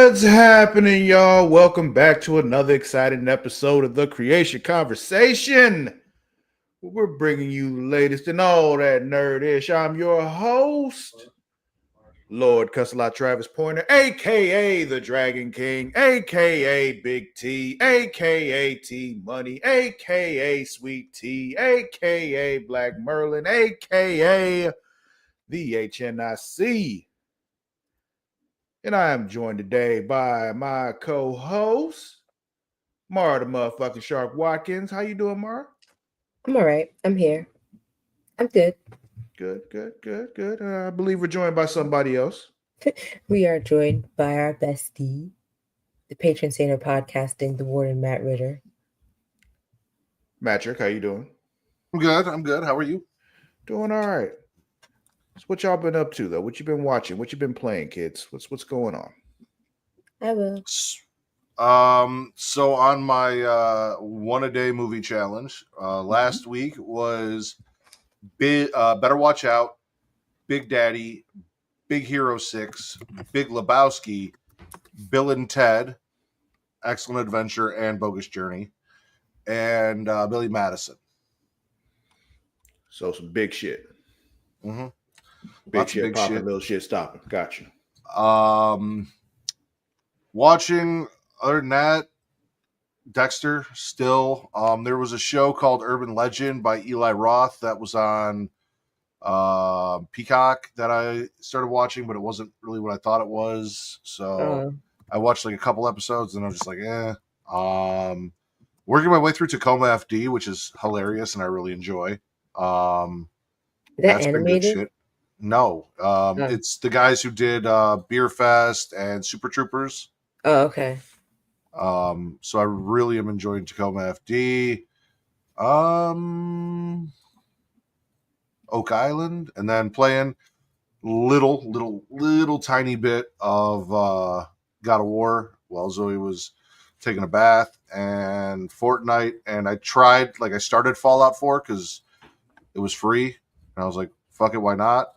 What's happening, y'all? Welcome back to another exciting episode of the Creatia Conversation. We're bringing you the latest in all that nerdish. I'm your host, Lord Cussalot Travis Pointer, aka the Dragon King, aka Big T, aka T Money, aka Sweet T, aka Black Merlin, aka the HNIC. And I am joined today by my co-host, Mara the motherfucking Shark Watkins. How you doing, Mara? I'm all right. I'm here. I'm good. Good. I believe we're joined by somebody else. We are joined by our bestie, the patron saint of podcasting, the Warden Matt Ritter. Matrick, how you doing? I'm good. How are you? Doing all right. So what y'all been up to though? What you been watching? What you been playing, kids? What's going on? I will. So on my one a day movie challenge, last week was Better Watch Out, Big Daddy, Big Hero 6, Big Lebowski, Bill and Ted, Excellent Adventure, and Bogus Journey, and Billy Madison. So some big shit. Mm-hmm. Big shit popping, little shit stopping. Gotcha. Watching, other than that, Dexter still. There was a show called Urban Legend by Eli Roth that was on Peacock that I started watching, but it wasn't really what I thought it was. So I watched like a couple episodes and I was just like, working my way through Tacoma FD, which is hilarious and I really enjoy. Is that animated? Shit. No, it's the guys who did Beer Fest and Super Troopers. Oh, okay. So I really am enjoying Tacoma FD. Oak Island, and then playing little tiny bit of God of War while Zoe was taking a bath, and Fortnite. And I started Fallout 4 because it was free, and I was like, fuck it, why not?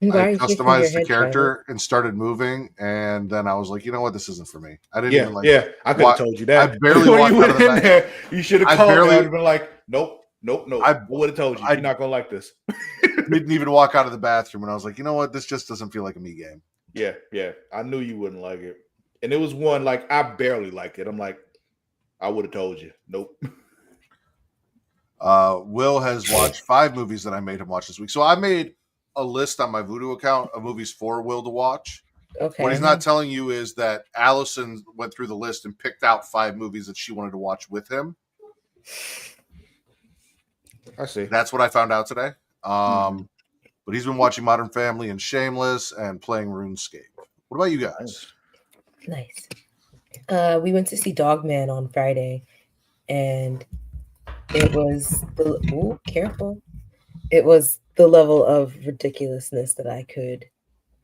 I customized the character and started moving, and then I was like, you know what, this isn't for me. I didn't even like. Yeah, I could have told you that. I barely walked out of the back. There, you should have called me. I would have been like, nope. I would have told you. You're not gonna like this. Didn't even walk out of the bathroom, and I was like, you know what, this just doesn't feel like a me game. Yeah. I knew you wouldn't like it, and it was one like I barely liked it. I'm like, I would have told you. Nope. Will has watched 5 movies that I made him watch this week. So I made a list on my Vudu account of movies for Will to watch. Okay. What he's not telling you is that Allison went through the list and picked out 5 movies that she wanted to watch with him. I see. That's what I found out today. But he's been watching Modern Family and Shameless and playing RuneScape. What about you guys? Nice. We went to see Dogman on Friday, and it was careful. It was the level of ridiculousness that I could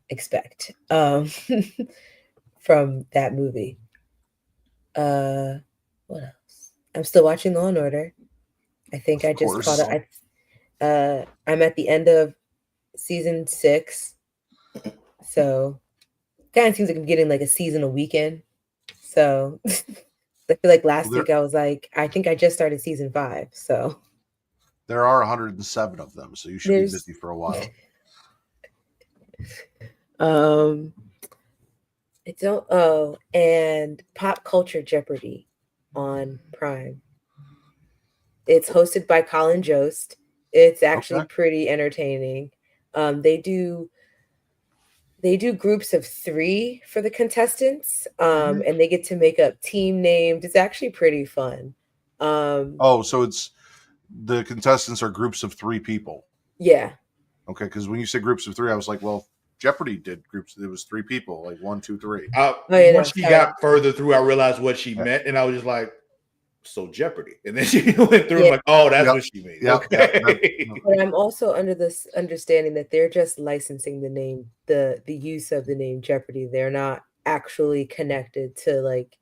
expect from that movie. What else? I'm still watching Law and Order. I think I just caught it. I'm at the end of season 6, so kind of seems like I'm getting like a season a weekend. So I feel like last week I was like, I think I just started season 5. So there are 107 of them, so you should be busy for a while. And Pop Culture Jeopardy on Prime. It's hosted by Colin Jost. It's actually pretty entertaining. They do groups of 3 for the contestants, and they get to make up team names. It's actually pretty fun. So it's the contestants are groups of 3 people. Yeah. Okay, because when you said groups of 3, I was like, well, Jeopardy did groups. It was 3 people, like 1, 2, 3. Once she got further through, I realized what she meant, and I was just like, so Jeopardy. And then she went through like, oh, that's what she means. Okay. But I'm also under this understanding that they're just licensing the name, the use of the name Jeopardy. They're not actually connected to like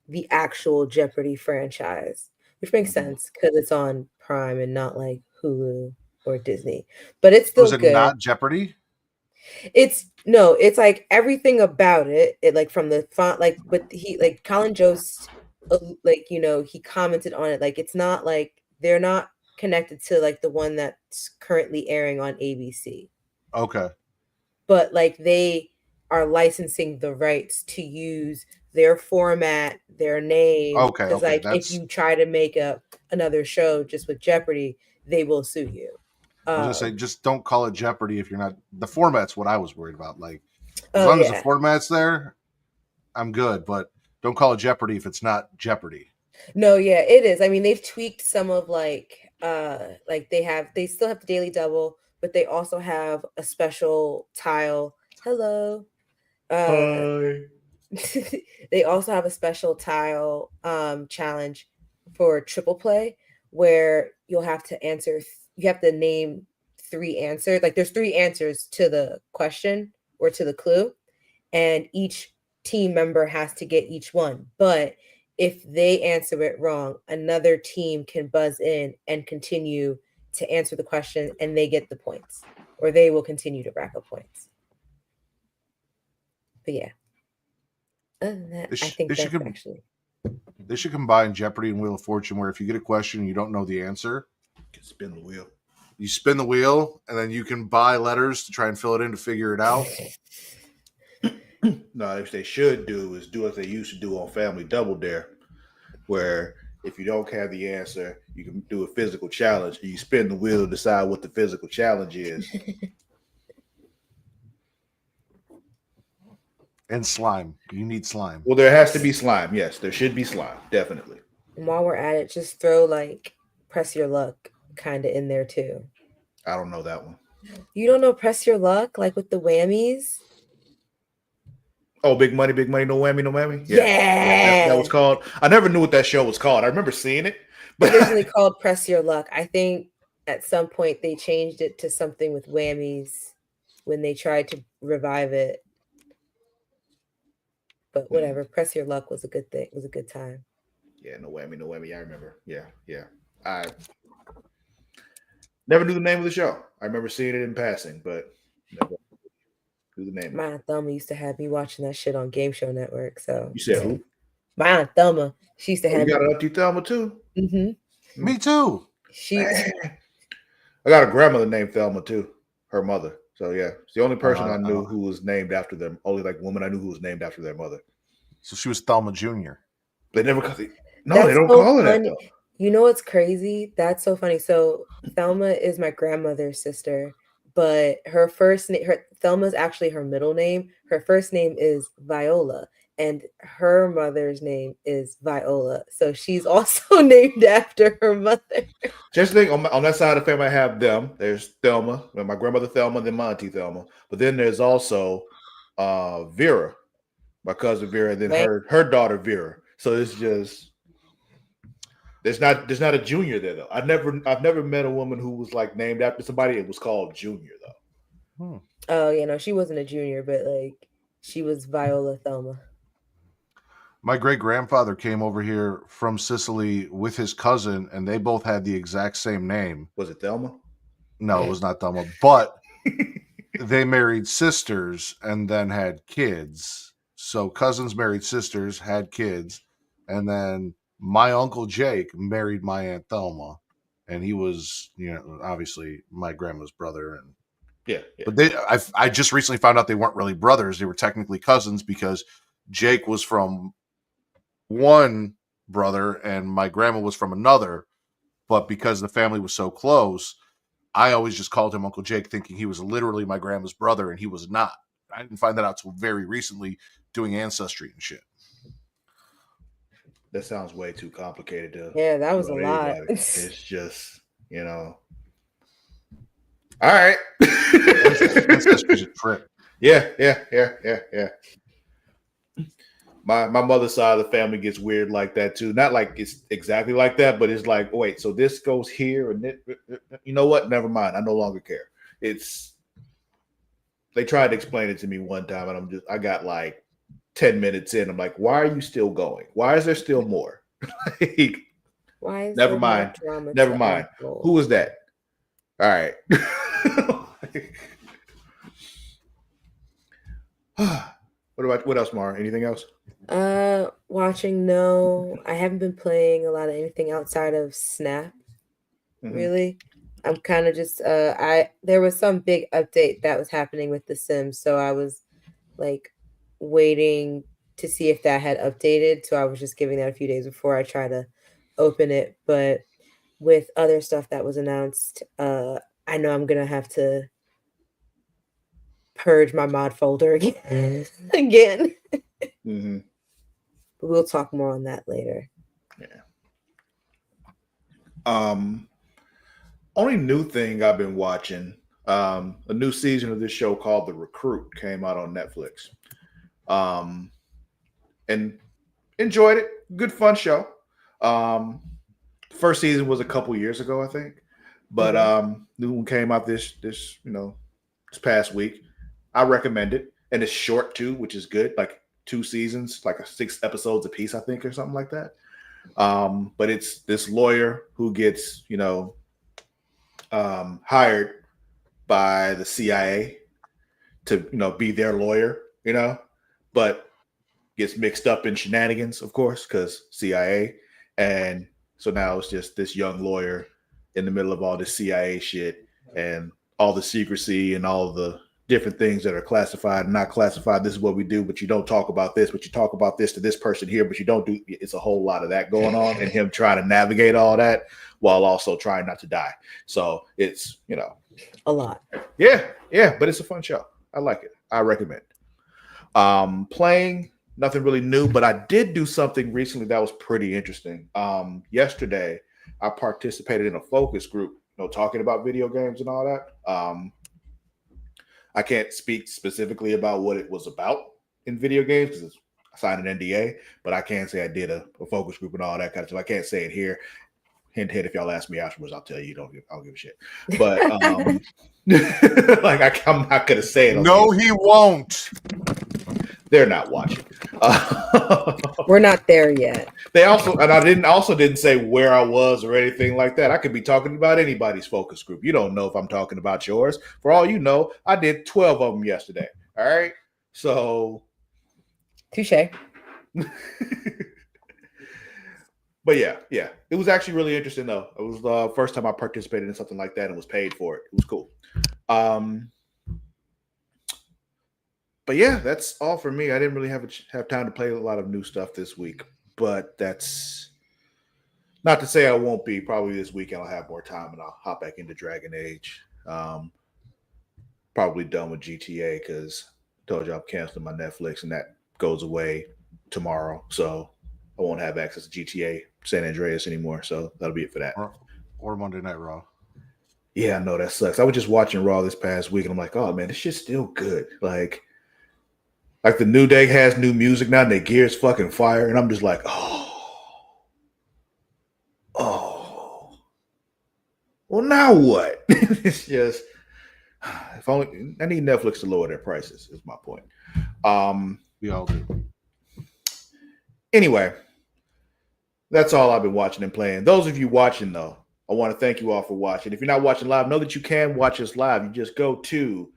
the actual Jeopardy franchise, which makes sense because it's on Prime and not like Hulu or Disney. But it's still good. Not Jeopardy? It's like everything about it. It like from the font, like, but he like Colin Jost, like he commented on it. Like it's not like they're not connected to like the one that's currently airing on ABC. Okay. But like they are licensing the rights to use their format, their name. Okay. Because Okay. like if That's. you try to make another show just with Jeopardy, they will sue you. I was gonna say, just don't call it Jeopardy if you're not. The format's what I was worried about. Like, as Oh long as the yeah. format's there, I'm good. But don't call it Jeopardy if it's not Jeopardy. No, yeah, it is. I mean, they've tweaked some of like they still have the Daily Double, but they also have a special tile. Hello. Uh Hi. they also have a special tile challenge for triple play where you have to name three answers. Like there's three answers to the question or to the clue, and each team member has to get each one. But if they answer it wrong, another team can buzz in and continue to answer the question and they get the points, or they will continue to rack up points. But yeah. Other than that, I think that's actually. They should combine Jeopardy and Wheel of Fortune, where if you get a question and you don't know the answer, You can spin the wheel. you spin the wheel, and then you can buy letters to try and fill it in to figure it out. No, what they should do is do what they used to do on Family Double Dare, where if you don't have the answer, you can do a physical challenge. And you spin the wheel to decide what the physical challenge is. And slime. You need slime. Well, there has to be slime. Yes, there should be slime. Definitely. And while we're at it, just throw like Press Your Luck kind of in there too. I don't know that one. You don't know Press Your Luck, like with the whammies? Oh, big money, no whammy, no whammy. Yeah. That was called. I never knew what that show was called. I remember seeing it, but Originally called Press Your Luck. I think at some point they changed it to something with whammies when they tried to revive it. But whatever, Press Your Luck was a good thing. It was a good time. Yeah, no whammy, no whammy. I remember. Yeah. I never knew the name of the show. I remember seeing it in passing, but never knew the name. My Aunt Thelma used to have me watching that shit on Game Show Network. So You said who? My Aunt Thelma. She used to have. You got an Auntie Thelma too? Mm-hmm. Me too. I got a grandmother named Thelma too. Her mother. So yeah, it's the only person I knew who was named after them. Only like woman I knew who was named after their mother. So she was Thelma Jr. They never. No, they don't call her that though. You know what's crazy? That's so funny. So Thelma is my grandmother's sister, but her first name, Thelma's actually her middle name. Her first name is Viola, and her mother's name is Viola. So she's also named after her mother. Just think on that side of the family, I have them. There's Thelma, my grandmother Thelma, then my auntie Thelma. But then there's also Vera, my cousin Vera, and then her daughter Vera. So it's just there's not a junior there though. I've never met a woman who was like named after somebody. It was called Junior though. Oh, you know, she wasn't a junior, but like she was Viola Thelma. My great grandfather came over here from Sicily with his cousin, and they both had the exact same name. Was it Thelma? No, it was not Thelma, but they married sisters and then had kids. So cousins married sisters, had kids, and then my uncle Jake married my Aunt Thelma, and he was, obviously my grandma's brother. And yeah. But I just recently found out they weren't really brothers; they were technically cousins because Jake was from one brother and my grandma was from another. But because the family was so close, I always just called him Uncle Jake, thinking he was literally my grandma's brother, and he was not. I didn't find that out till very recently doing ancestry and shit. That sounds way too complicated to. Yeah, that was a lot. It's just, all right. Ancestry's a trip. Yeah. My mother's side of the family gets weird like that too. Not like it's exactly like that, but it's like, wait, so this goes here, and you know what? Never mind. I no longer care. They tried to explain it to me one time, and I got like 10 minutes in. I'm like, why are you still going? Why is there still more? Why is never mind. Never mind. Who was that? All right. What else, Mara? Anything else? Watching, no. I haven't been playing a lot of anything outside of Snap, really. I'm kind of just there was some big update that was happening with The Sims, so I was like waiting to see if that had updated. So I was just giving that a few days before I try to open it. But with other stuff that was announced, I know I'm gonna have to purge my mod folder again. But we'll talk more on that later. Yeah. Only new thing I've been watching, a new season of this show called The Recruit came out on Netflix. And enjoyed it. Good fun show. First season was a couple years ago, I think. But new one came out this past week. I recommend it. And it's short too, which is good. Like 2 seasons, like 6 episodes a piece, I think, or something like that. But it's this lawyer who gets, hired by the CIA to, be their lawyer, but gets mixed up in shenanigans, of course, because CIA. And so now it's just this young lawyer in the middle of all this CIA shit and all the secrecy and all the different things that are classified and not classified. This is what we do, but you don't talk about this, but you talk about this to this person here, but you don't do. It's a whole lot of that going on, and him trying to navigate all that while also trying not to die. So it's, a lot. Yeah, but it's a fun show. I like it. I recommend. Playing nothing really new, but I did do something recently that was pretty interesting. Yesterday, I participated in a focus group, talking about video games and all that. I can't speak specifically about what it was about in video games because I signed an NDA, but I can say I did a focus group and all that kind of stuff. I can't say it here. Hint, if y'all ask me afterwards, I'll tell you. I'll give a shit. But I'm not gonna say it. No, he won't. They're not watching. We're not there yet. I didn't say where I was or anything like that. I could be talking about anybody's focus group. You don't know if I'm talking about yours. For all you know, I did 12 of them yesterday. All right. So touche. But yeah, it was actually really interesting though. It was the first time I participated in something like that and was paid for it. It was cool. But yeah, that's all for me. I didn't really have time to play a lot of new stuff this week, but that's not to say I won't be. Probably this weekend I'll have more time and I'll hop back into Dragon Age. Probably done with GTA because I told you I'm canceling my Netflix and that goes away tomorrow. So I won't have access to GTA San Andreas anymore. So that'll be it for that. Or Monday Night Raw. Yeah, I know that sucks. I was just watching Raw this past week and I'm like, oh man, this shit's still good. Like the New Day has new music now and their gear's fucking fire. And I'm just like, oh. Well, now what? It's just, if only I need Netflix to lower their prices, is my point. We all do. Anyway, that's all I've been watching and playing. Those of you watching, though, I want to thank you all for watching. If you're not watching live, know that you can watch us live. You just go to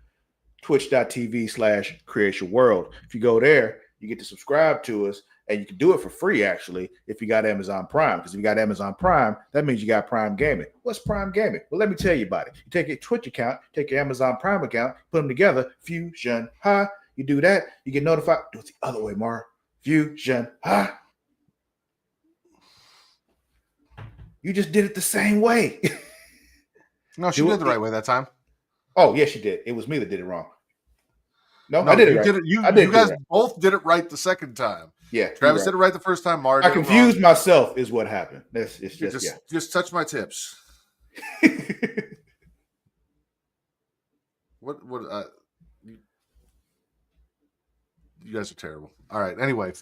twitch.tv/Creatia World. If you go there, you get to subscribe to us, and you can do it for free, actually, if you got Amazon Prime. Because if you got Amazon Prime, that means you got Prime Gaming. What's Prime Gaming? Well, let me tell you about it. You take your Twitch account, take your Amazon Prime account, put them together, Fusion, you do that, you get notified. Do it the other way, Mar. Fusion, You just did it the same way. No, she did it the right way that time. Oh, yes, she did. It was me that did it wrong. No, I did it right. You guys right. both did it right the second time. Yeah. Travis did it right the first time. Mara I confused myself is what happened. Just touch my tips. What you guys are terrible. All right. Anyway,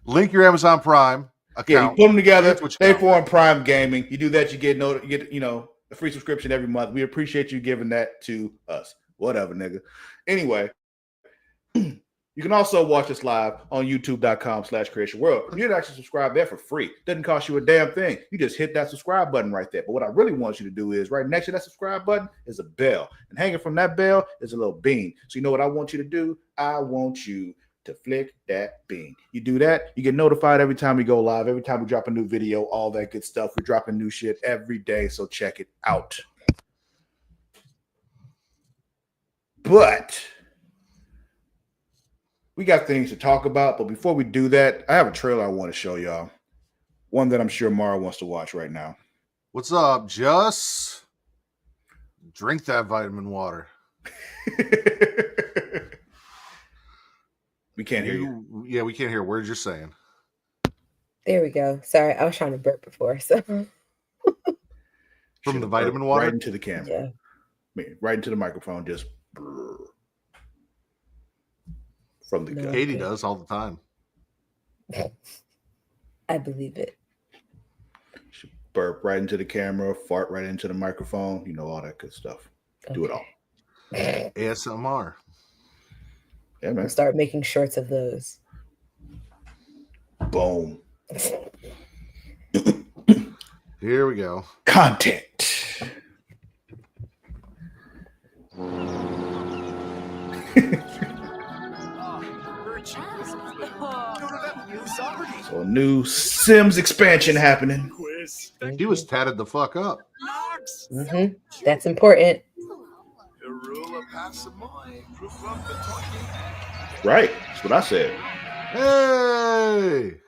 link your Amazon Prime account. Yeah, you put them together. They form Prime Gaming. You do that, you get a free subscription every month. We appreciate you giving that to us. Whatever, nigga. Anyway, You can also watch us live on youtube.com/Creatia World. You can actually subscribe there for free. Doesn't cost you a damn thing. You just hit that subscribe button right there. But what I really want you to do is right next to that subscribe button is a bell. And hanging from that bell is a little bean. So you know what I want you to do? I want you to flick that bean. You do that, you get notified every time we go live, every time we drop a new video, all that good stuff. We're dropping new shit every day, so check it out. But we got things to talk about, but before we do that, I have a trailer I want to show y'all. One that I'm sure Mara wants to watch right now. What's up, Just? Drink that vitamin water. We can't hear you. Yeah, we can't hear words you're saying. There we go. Sorry, I was trying to burp before. So from the vitamin water? Right into the camera. Yeah. Right into the microphone, just from the gut. Katie does all the time. I believe it. She burp right into the camera, fart right into the microphone, you know, all that good stuff. Okay. Do it all. ASMR. Yeah, man. We'll start making shorts of those. Boom. Here we go. Content. So a new Sims expansion happening. He was tatted the fuck up. Mm-hmm. That's important. Right. That's what I said. Hey!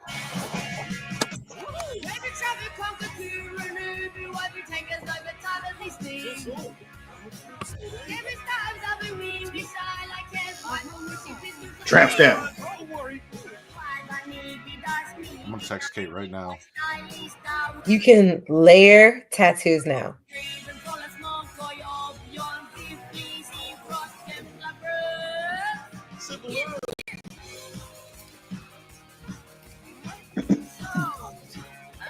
Tramp stamp. I'm gonna text Kate right now. You can layer tattoos now.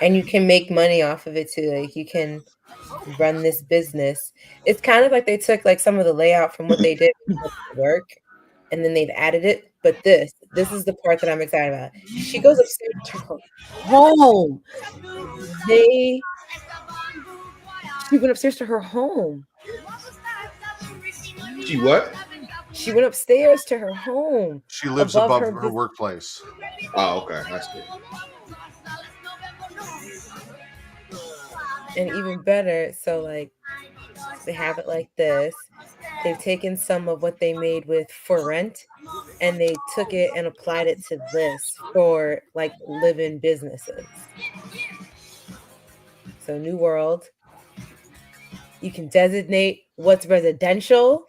And you can make money off of it too. Like you can run this business. It's kind of like they took like some of the layout from what they did work, and then they've added it. But this is the part that I'm excited about. She goes upstairs to her home. She went upstairs to her home. She what? She went upstairs to her home. She lives above her workplace. Oh, okay. That's good. And even better, so like they have it like this. They've taken some of what they made with For Rent and they took it and applied it to this for like live-in businesses. So new world. You can designate what's residential,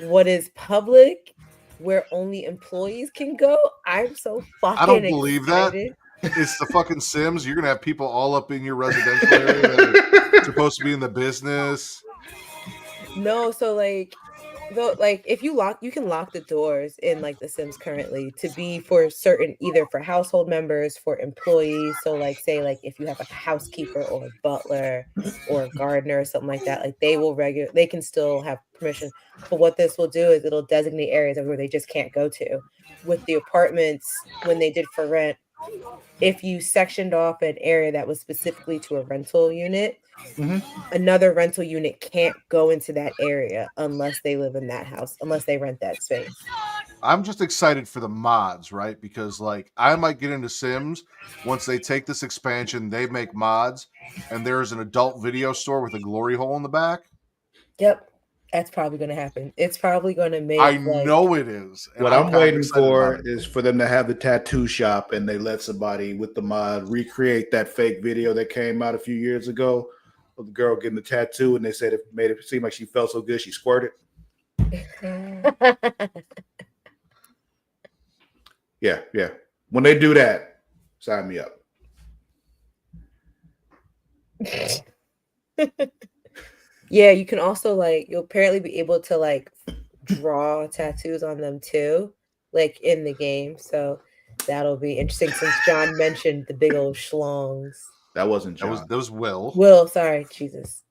what is public, where only employees can go. I'm so fucking I don't believe excited. That. It's the fucking Sims. You're gonna have people all up in your residential area that are supposed to be in the business. No, so like if you can lock the doors in like the Sims currently to be for certain, either for household members, for employees. So like say like if you have like a housekeeper or a butler or a gardener or something like that, like they can still have permission. But what this will do is it'll designate areas where they just can't go to. With the apartments, when they did For Rent, if you sectioned off an area that was specifically to a rental unit, another rental unit can't go into that area unless they live in that house, unless they rent that space. I'm just excited for the mods, right? Because like I might get into Sims once they take this expansion, they make mods, and there's an adult video store with a glory hole in the back. Yep. That's probably going to happen. It's probably going to make. I know it is. What I'm waiting for is for them to have the tattoo shop and they let somebody with the mod recreate that fake video that came out a few years ago of the girl getting the tattoo, and they said it made it seem like she felt so good she squirted. Yeah. When they do that, sign me up. Yeah, you can also you'll apparently be able to draw tattoos on them too, like in the game. So that'll be interesting since John mentioned the big old schlongs. That wasn't John. That was Will. Will, sorry, Jesus.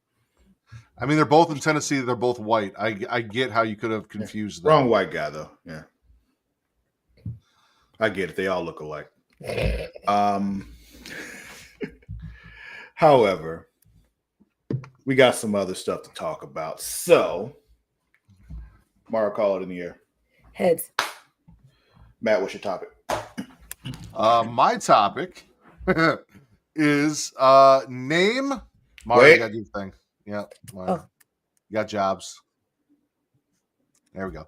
I mean, they're both in Tennessee. They're both white. I get how you could have confused them. Wrong white guy though. Yeah. I get it. They all look alike. Um, however, we got some other stuff to talk about. So, Mara, call it in the air. Heads. Matt, what's your topic? My topic is name. Mara, Wait. you got to do the thing. Yeah. You got jobs. There we go.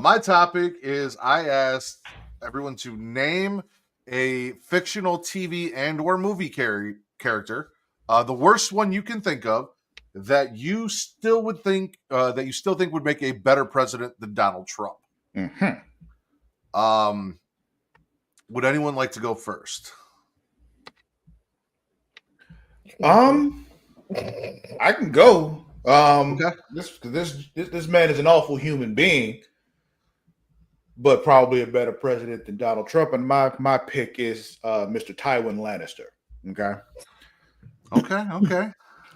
My topic is I asked everyone to name a fictional TV and or movie character, the worst one you can think of that you still would think would make a better president than Donald Trump. Mm-hmm. Would anyone like to go first? I can go. Okay. This man is an awful human being, but probably a better president than Donald Trump. And my pick is Mr. Tywin Lannister. Okay.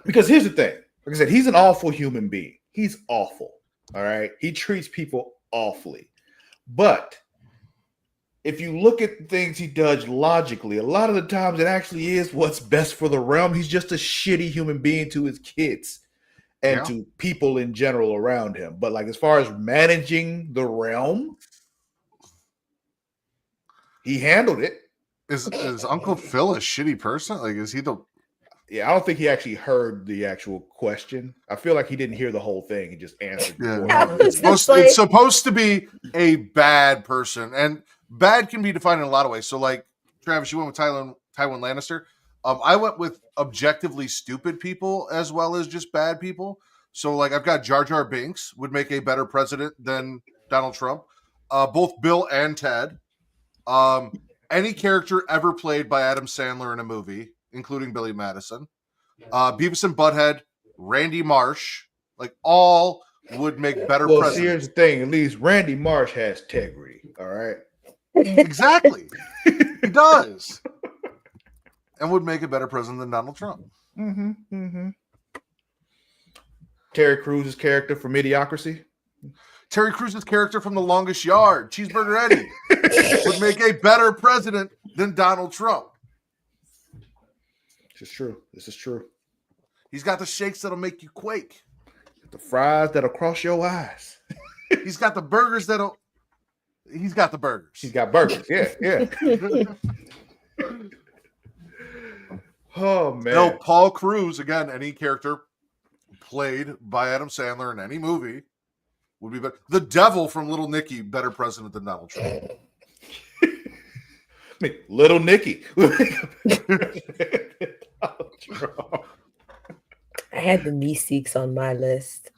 Because here's the thing. Like I said, he's an awful human being. He's awful. All right. He treats people awfully. But if you look at the things he does logically, a lot of the times it actually is what's best for the realm. He's just a shitty human being to his kids and to people in general around him. But like as far as managing the realm, he handled it. Is Uncle Phil a shitty person? Like, is he the... Yeah, I don't think he actually heard the actual question. I feel like he didn't hear the whole thing. He just answered. Yeah. It's supposed to be a bad person, and bad can be defined in a lot of ways. So, like, Travis, you went with Tywin Lannister. I went with objectively stupid people as well as just bad people. So, like, I've got Jar Jar Binks would make a better president than Donald Trump. Both Bill and Ted. Any character ever played by Adam Sandler in a movie, including Billy Madison, Beavis and Butthead, Randy Marsh, like all would make better presidents. See, here's the thing. At least Randy Marsh has integrity. All right. Exactly. He does. And would make a better president than Donald Trump. Mm-hmm. Terry Crews' character from Idiocracy. Terry Crews' character from The Longest Yard, Cheeseburger Eddie, would make a better president than Donald Trump. This is true. He's got the shakes that'll make you quake. The fries that'll cross your eyes. He's got the burgers that'll... He's got the burgers. He's got burgers. Yeah. Oh, man. No, Paul Cruz, again, any character played by Adam Sandler in any movie would be better. The Devil from Little Nicky, better president than Donald Trump. Little Nicky. I had the Meeseeks on my list.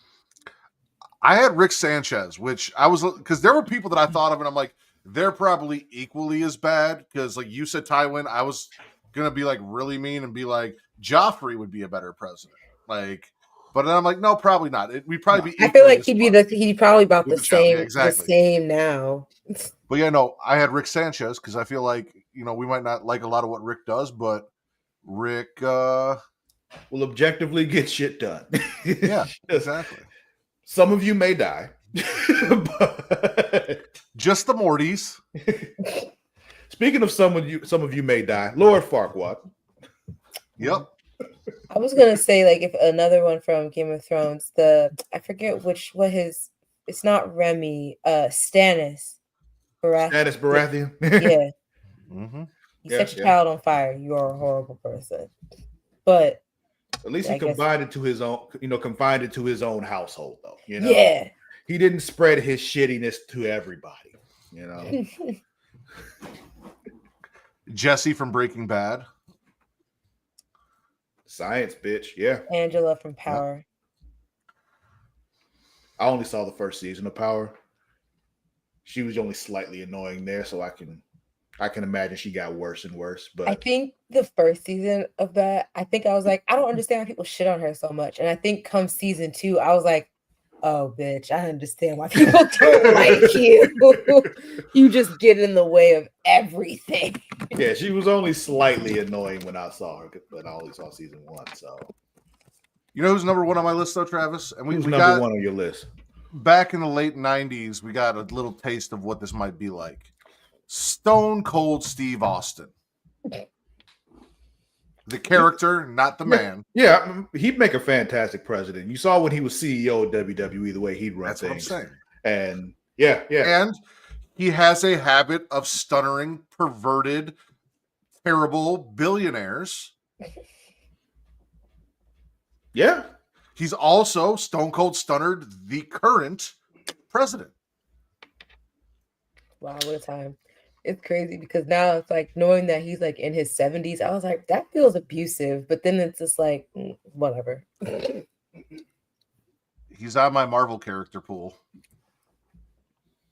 I had Rick Sanchez, which I was, because there were people that I thought of, and I'm like, they're probably equally as bad. Because, like, you said Tywin, I was gonna be like really mean and be like, Joffrey would be a better president. Like, but then I'm like, no, probably not. We'd probably be. I feel like he'd probably about the same, exactly. the same now. But yeah, no, I had Rick Sanchez because I feel like, you know, we might not like a lot of what Rick does, but Rick will objectively get shit done. Yeah, exactly. Some of you may die, but just the Mortys. Speaking of some of you may die. Lord Farquaad. Yep. I was gonna say, like, if another one from Game of Thrones, I forget it's not Remy, Stannis Baratheon. Stannis Baratheon. Yeah. Mm-hmm. You set your child on fire, you are a horrible person. But at least he confined it to his own household, though. You know, yeah, he didn't spread his shittiness to everybody. You know, Jesse from Breaking Bad, science bitch. Yeah, Angela from Power. I only saw the first season of Power. She was only slightly annoying there, so I can imagine she got worse and worse. But I think the first season of that, I was like, I don't understand why people shit on her so much. And I think come season 2, I was like, oh, bitch, I understand why people don't like you. You just get in the way of everything. Yeah, she was only slightly annoying when I saw her, but I only saw season 1. So, you know who's number 1 on my list, though, Travis? And who's number 1 on your list? Back in the late 90s, we got a little taste of what this might be like. Stone Cold Steve Austin. The character, not the man. Yeah, he'd make a fantastic president. You saw when he was CEO of WWE, the way he'd run That's things. what I'm saying. And yeah. And he has a habit of stunnering, perverted, terrible billionaires. Yeah. He's also Stone Cold Stunnered the current president. Wow, what a time. It's crazy because now it's like knowing that he's like in his 70s, I was like, that feels abusive. But then it's just like, whatever. He's on my Marvel character pool.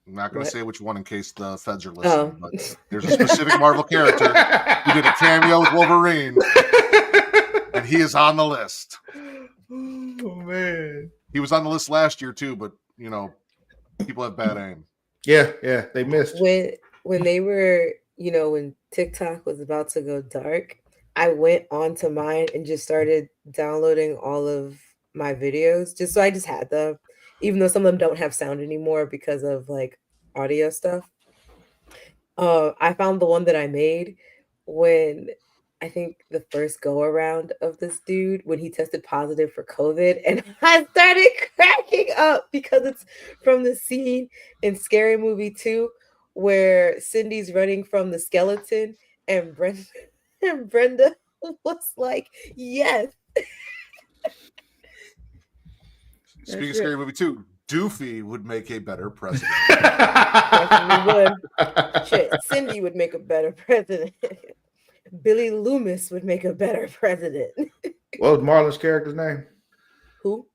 I'm not going to say which one in case the feds are listening, but there's a specific Marvel character who did a cameo with Wolverine, and he is on the list. Oh, man. He was on the list last year, too, but, you know, people have bad aim. Yeah, they missed. When they were, you know, when TikTok was about to go dark, I went onto mine and just started downloading all of my videos. So I just had them, even though some of them don't have sound anymore because of like audio stuff. I found the one that I made when I think the first go around of this dude when he tested positive for COVID, and I started cracking up because it's from the scene in Scary Movie 2 where Cindy's running from the skeleton and Brenda was like, yes. Speaking of Scary Movie 2, Doofy would make a better president. Yes, would. Shit, Cindy would make a better president. Billy Loomis would make a better president. What was Marlon's character's name? Who?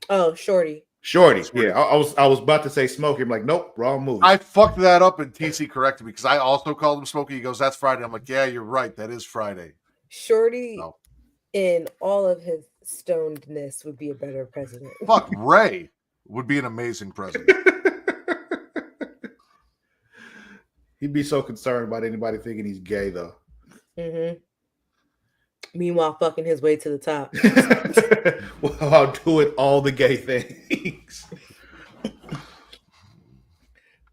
Oh, Shorty. Shorty. Yeah, I was about to say Smokey. I'm like, nope, wrong movie. I fucked that up and TC corrected me because I also called him Smokey. He goes, that's Friday. I'm like, yeah, you're right. That is Friday. Shorty, in all of his stonedness, would be a better president. Fuck, Ray would be an amazing president. He'd be so concerned about anybody thinking he's gay, though. Mm-hmm. Meanwhile, fucking his way to the top. While doing all the gay things.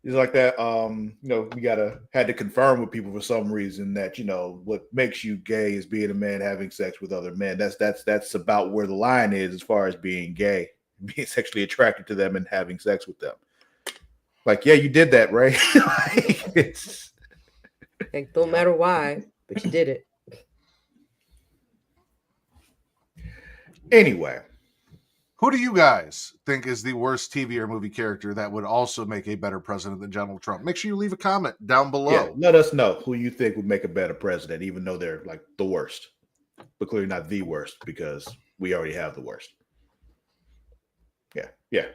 It's like that, you know, we had to confirm with people for some reason that, you know, what makes you gay is being a man having sex with other men. That's about where the line is as far as being gay, being sexually attracted to them and having sex with them. Like, yeah, you did that, right? Like, don't matter why, but you did it. Anyway, who do you guys think is the worst TV or movie character that would also make a better president than Donald Trump? Make sure you leave a comment down below. Yeah, let us know who you think would make a better president, even though they're like the worst, but clearly not the worst because we already have the worst. Yeah.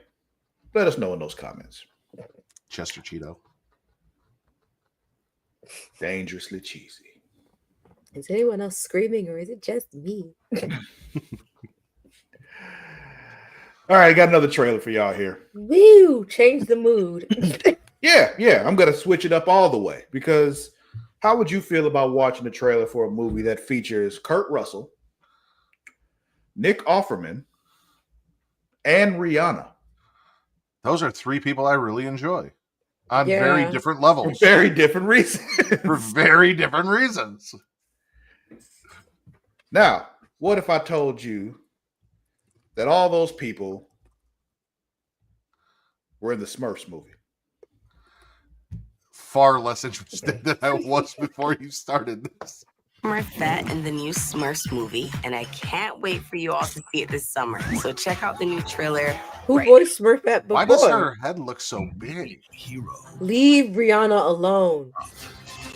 Let us know in those comments. Chester Cheeto. Dangerously cheesy. Is anyone else screaming or is it just me? All right, I got another trailer for y'all here. Woo! Change the mood. Yeah. I'm going to switch it up all the way because how would you feel about watching a trailer for a movie that features Kurt Russell, Nick Offerman, and Rihanna? Those are three people I really enjoy on very different levels. For very different reasons. For very different reasons. Now, what if I told you that all those people were in the Smurfs movie? Far less interested than I was before you started this. Smurfette in the new Smurfs movie, and I can't wait for you all to see it this summer. So check out the new trailer. Who voiced Smurfette before? Why does her head look so big? Leave Rihanna alone.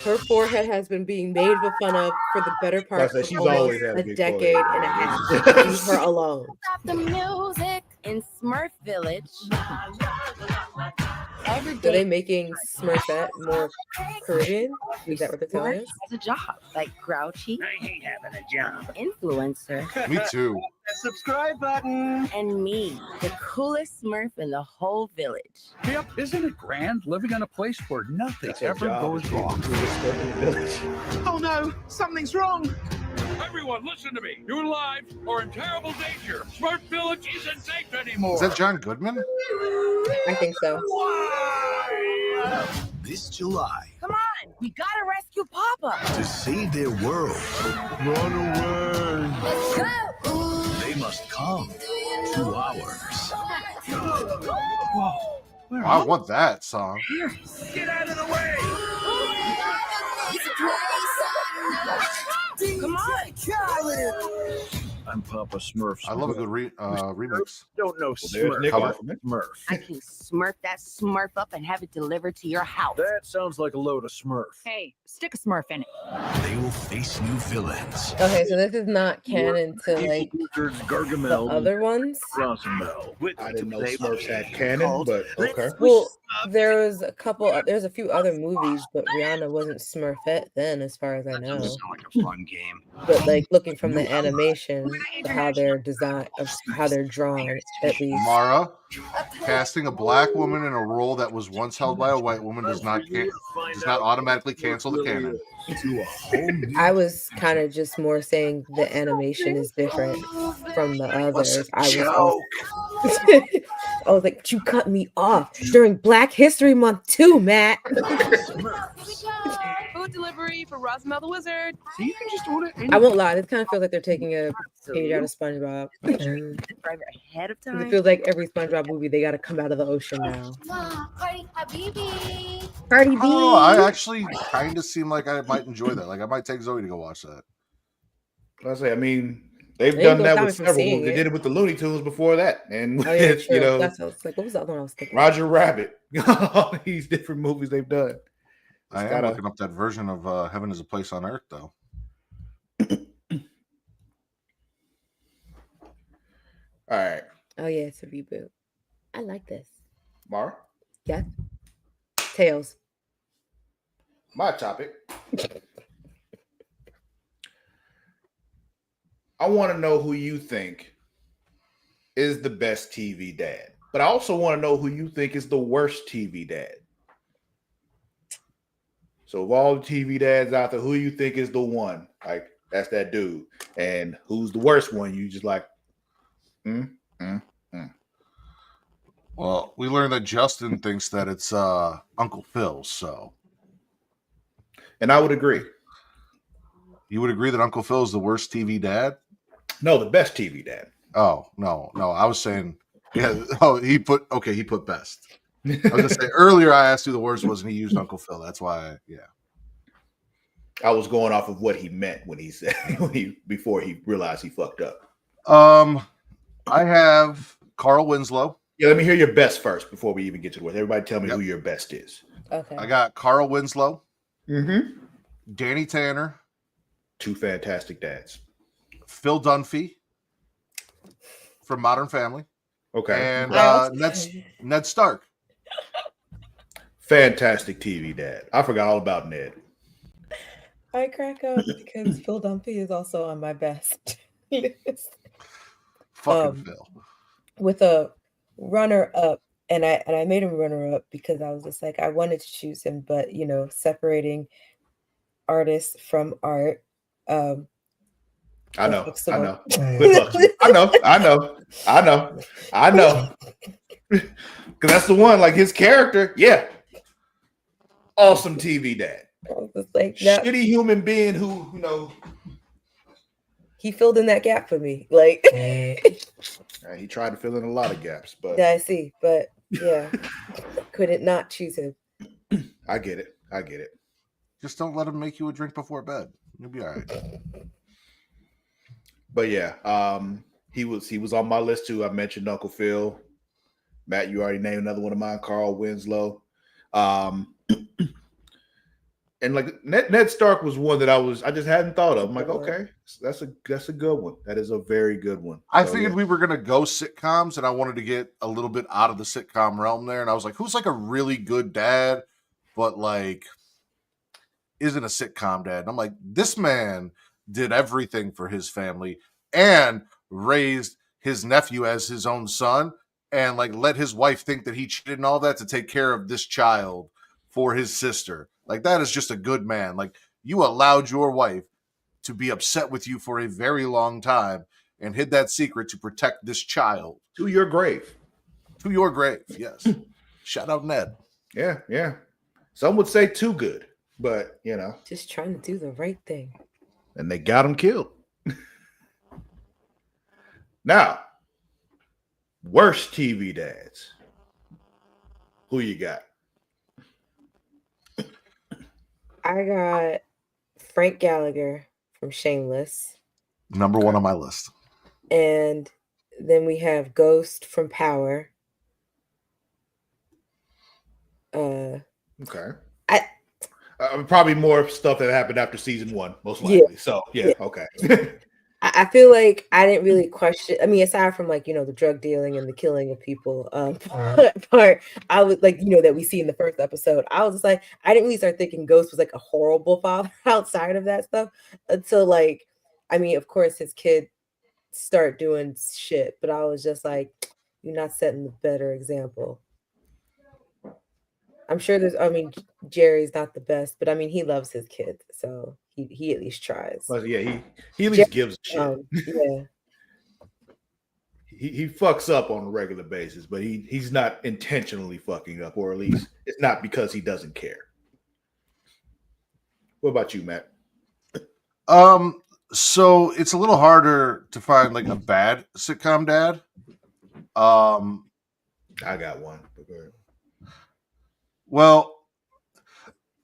Her forehead has been being made fun of for the better part of almost a decade and a half. Leave her alone. The music in Smurf Village. Are they making Smurfette more Korean? Is that what they're telling us? Has a job like Grouchy. I ain't having a job. Influencer. Me too. The subscribe button. And me, the coolest Smurf in the whole village. Yep, isn't it grand living in a place where nothing ever goes wrong? Oh no, something's wrong. Everyone, listen to me. You're live or in terrible danger. Smurf Village isn't safe anymore. Is that John Goodman? I think so. This July. Come on, We gotta rescue Papa. To save their world, run away. They must come to ours. Whoa. Where I are want that song. you? Get out of the way. Come on. I'm Papa Smurf. I love a good remix. Don't know there's Nick Color. off of it. Smurf. I can smurf that smurf up and have it delivered to your house. That sounds like a load of Smurf. Hey, stick a smurf in it. They will face new villains. Okay, so this is not canon to like Wizards the Gargamel, other ones. Rosamel. I didn't know Smurfs had canon, but okay. Well, there's a few other movies, but Rihanna wasn't Smurfette then, as far as I know. Sound like a fun game. But like looking from the animation, how they're designed, of how they're drawn, at least. Mara, casting a black woman in a role that was once held by a white woman does not automatically cancel the canon. I was kind of just more saying the animation is different from the others. I was like, you cut me off during Black History Month too, Matt. Food delivery for Rosamel the Wizard. So you can just order I won't lie, it kind of feels like they're taking a page out of SpongeBob. It Driver ahead of time. feels like every SpongeBob movie, they got to come out of the ocean now. Cardi Habibi. Cardi B. I don't know. I actually kind of seem like I might enjoy that. Like I might take Zoe to go watch that. I mean, they've They done ain't that gonna with stop me from several seeing movies. They it. did it with the Looney Tunes before that, and Oh, yeah, with, true. you know, That's what I was like, what was the other one I was thinking? Roger Rabbit. All these different movies they've done. I am looking up that version of Heaven is a Place on Earth, though. All right, Oh yeah, it's a reboot. I like this. Mara, Yeah. Tails. my topic. I want to know who you think is the best TV dad, but I also want to know who you think is the worst TV dad. So of all the TV dads out there, who you think is the one? Like that's that dude, and who's the worst one? You just like, Well, we learned that Justin thinks that it's Uncle Phil, so and I would agree. you would agree that Uncle Phil is the worst TV dad? No, the best TV dad. Oh, no. I was saying, yeah. Oh, he put best. I was gonna say earlier I asked who the worst was, and he used Uncle Phil. That's why, I was going off of what he meant when he said before he realized he fucked up. I have Carl Winslow. Yeah, let me hear your best first before we even get to the worst. Everybody, tell me who your best is. Okay. I got Carl Winslow, Mm-hmm. Danny Tanner, Two fantastic dads. Phil Dunphy from Modern Family, Okay, and Ned Stark. fantastic TV dad. I forgot all about Ned. I crack up because Phil Dunphy is also on my best list. Fucking Phil. With a runner up, and I made him runner up because I was just like, I wanted to choose him, but you know, separating artists from art. I know. flexible. I know. Because that's the one. Like his character, yeah, awesome TV dad. I was just like, that, Shitty human being who, you know, he filled in that gap for me. Like, he tried to fill in a lot of gaps, but yeah, I see, but yeah, couldn't not choose him. I get it. Just don't let him make you a drink before bed. You'll be all right. But yeah, he was on my list too. I mentioned Uncle Phil. Matt, you already named another one of mine, Carl Winslow. And like Ned Stark was one that I just hadn't thought of. I'm like, okay, that's a good one. That is a very good one. I figured we were gonna go sitcoms, and I wanted to get a little bit out of the sitcom realm there. And I was like, who's like a really good dad, but like isn't a sitcom dad? And I'm like, this man did everything for his family and raised his nephew as his own son, and like let his wife think that he cheated and all that to take care of this child for his sister. Like that is just a good man. Like you allowed your wife to be upset with you for a very long time and hid that secret to protect this child. To your grave. To your grave, yes. Shout out Ned. Yeah. Some would say too good. But just trying to do the right thing. And they got him killed. Now, worst TV dads. Who you got? I got Frank Gallagher from Shameless. Number one on my list. And then we have Ghost from Power. Okay. Probably more stuff that happened after season 1, most likely. Yeah. So, yeah. Okay. I feel like I didn't really question. I mean, aside from like, the drug dealing and the killing of people part, I was like, that we see in the first episode. I was just like, I didn't really start thinking Ghost was like a horrible father outside of that stuff until like, I mean, of course, his kid start doing shit, but I was just like, you're not setting the better example. I'm sure Jerry's not the best, but I mean, he loves his kids, so he at least tries. Well, yeah, he at least gives a shit. Yeah. He fucks up on a regular basis, but he's not intentionally fucking up, or at least it's not because he doesn't care. What about you, Matt? So it's a little harder to find like a bad sitcom dad. I got one. Well,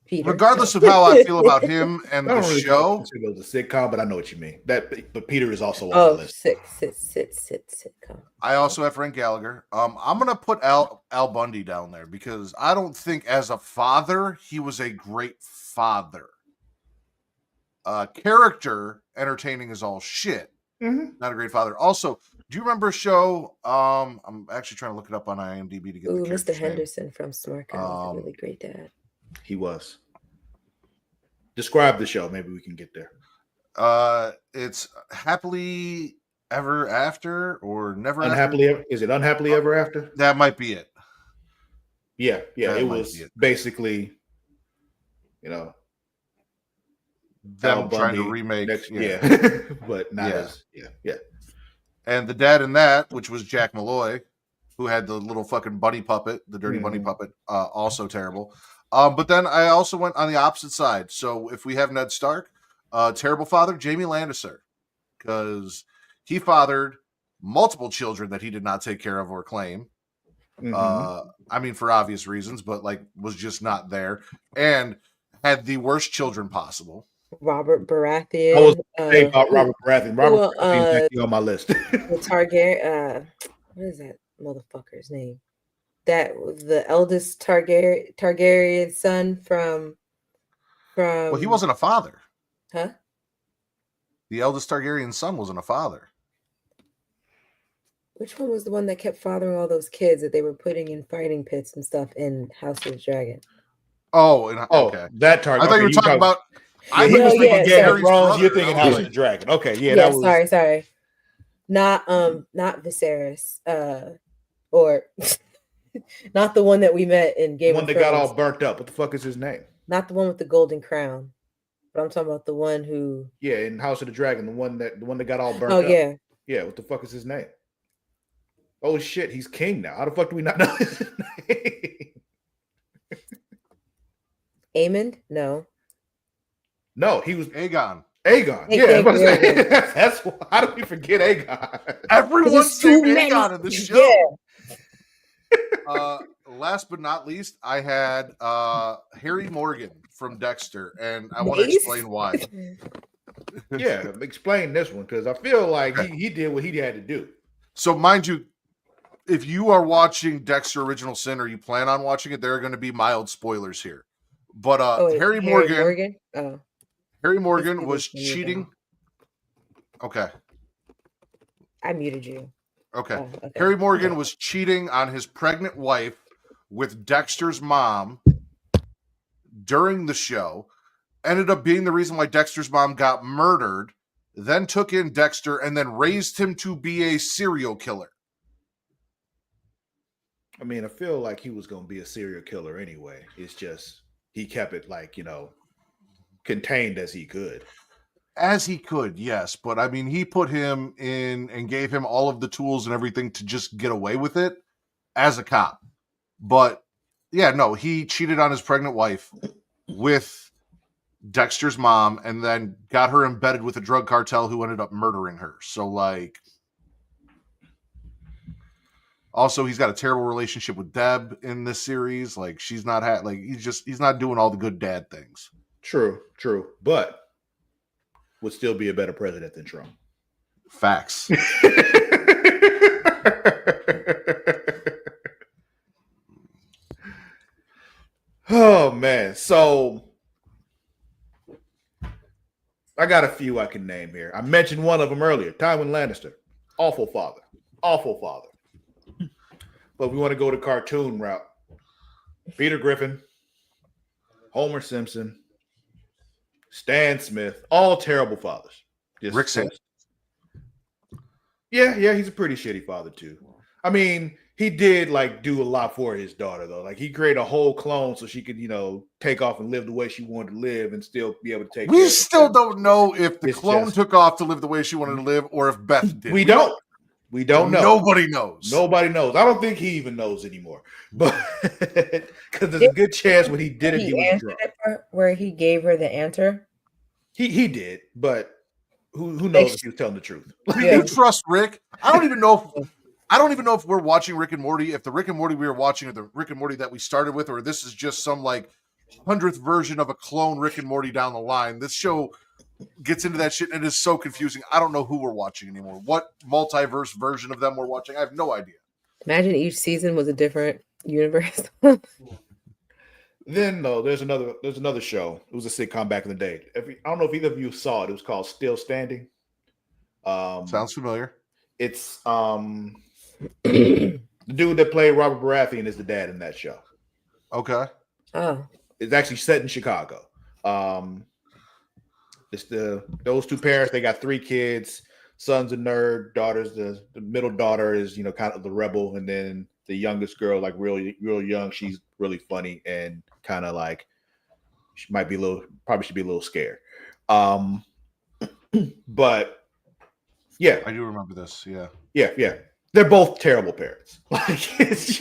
Peter. Regardless of how I feel about him and the really show, consider it a sitcom, but I know what you mean. But Peter is also the on list. Sitcom. I also have Frank Gallagher. I'm gonna put Al Bundy down there because I don't think as a father he was a great father. Character entertaining is all shit. Mm-hmm. Not a great father. Also, do you remember a show? I'm actually trying to look it up on IMDb to get the Mr. name. Henderson from Smart Guy was a really great dad. He was. Describe the show. Maybe we can get there. It's Happily Ever After or Never Unhappily After? Is it Unhappily Ever After? That might be it. Yeah. That It might was be it. basically, Them Al trying to Bundy remake. but not as And the dad in that, which was Jack Malloy, who had the little fucking bunny puppet, the dirty bunny puppet, also terrible. But then I also went on the opposite side. So if we have Ned Stark, terrible father, Jamie Lannister, because he fathered multiple children that he did not take care of or claim. I mean, for obvious reasons, but like was just not there and had the worst children possible. Robert Baratheon. I was saying about Robert Baratheon. Robert Baratheon's actually on my list. The Targaryen. What is that motherfucker's name? That was the eldest Targaryen son from. Well, he wasn't a father. Huh? The eldest Targaryen son wasn't a father. Which one was the one that kept fathering all those kids that they were putting in fighting pits and stuff in House of the Dragon? Okay. That Targaryen. I thought you were talking about. I was thinking Game of Thrones. You're thinking House of the Dragon. Okay, that was. Sorry. Not Viserys. Or not the one that we met in Game of Thrones. The one that got all burnt up. What the fuck is his name? Not the one with the golden crown. But I'm talking about the one who. Yeah, in House of the Dragon, the one that got all burnt up. Oh yeah. Yeah, what the fuck is his name? Oh shit, he's king now. How the fuck do we not know his name? Aemond? No, he was Aegon. Yeah, that's how do we forget Aegon? Everyone's named Aegon in the show. Yeah. Last but not least, I had Harry Morgan from Dexter, and I want to explain why. Yeah, explain this one because I feel like he did what he had to do. So, mind you, if you are watching Dexter Original Sin or you plan on watching it, there are going to be mild spoilers here. But Harry Morgan was cheating. Okay. I muted you. Okay. Oh, okay. Harry Morgan was cheating on his pregnant wife with Dexter's mom during the show. Ended up being the reason why Dexter's mom got murdered, then took in Dexter and then raised him to be a serial killer. I mean, I feel like he was going to be a serial killer anyway. It's just he kept it contained as he could. As he could, yes. But I mean, he put him in and gave him all of the tools and everything to just get away with it as a cop. But yeah, no, he cheated on his pregnant wife with Dexter's mom, and then got her embedded with a drug cartel who ended up murdering her. So, like, also he's got a terrible relationship with Deb in this series. Like, she's not he's not doing all the good dad things. True, but would still be a better president than Trump. Facts. Oh man, so I got a few I can name here. I mentioned one of them earlier, Tywin Lannister. Awful father. But we want to go the cartoon route. Peter Griffin, Homer Simpson, Stan Smith, all terrible fathers. Rick Sanchez. Yeah, he's a pretty shitty father too. I mean, he did like do a lot for his daughter though. Like he created a whole clone so she could, take off and live the way she wanted to live and still be able to take. We still don't know if the clone took off to live the way she wanted to live or if Beth did. We don't know. Nobody knows. I don't think he even knows anymore. But because there's a good chance when he did it, he was drunk. Where he gave her the answer. He did, but who knows if he was telling the truth? We can trust Rick. I don't even know if we're watching Rick and Morty, if the Rick and Morty we were watching or the Rick and Morty that we started with, or this is just some like 100th version of a clone Rick and Morty down the line. This show gets into that shit and it is so confusing. I don't know who we're watching anymore. What multiverse version of them we're watching? I have no idea. Imagine each season was a different universe. Then there's another show. It was a sitcom back in the day. I don't know if either of you saw it. It was called Still Standing. Sounds familiar. It's the dude that played Robert Baratheon is the dad in that show. Okay. Oh. It's actually set in Chicago. It's those two parents. They got 3 kids. Son's a nerd. Daughter's the middle daughter is kind of the rebel, and then the youngest girl, like really real young, she's really funny and kind of like she might be probably should be a little scared. But yeah, I do remember this. Yeah. They're both terrible parents. Like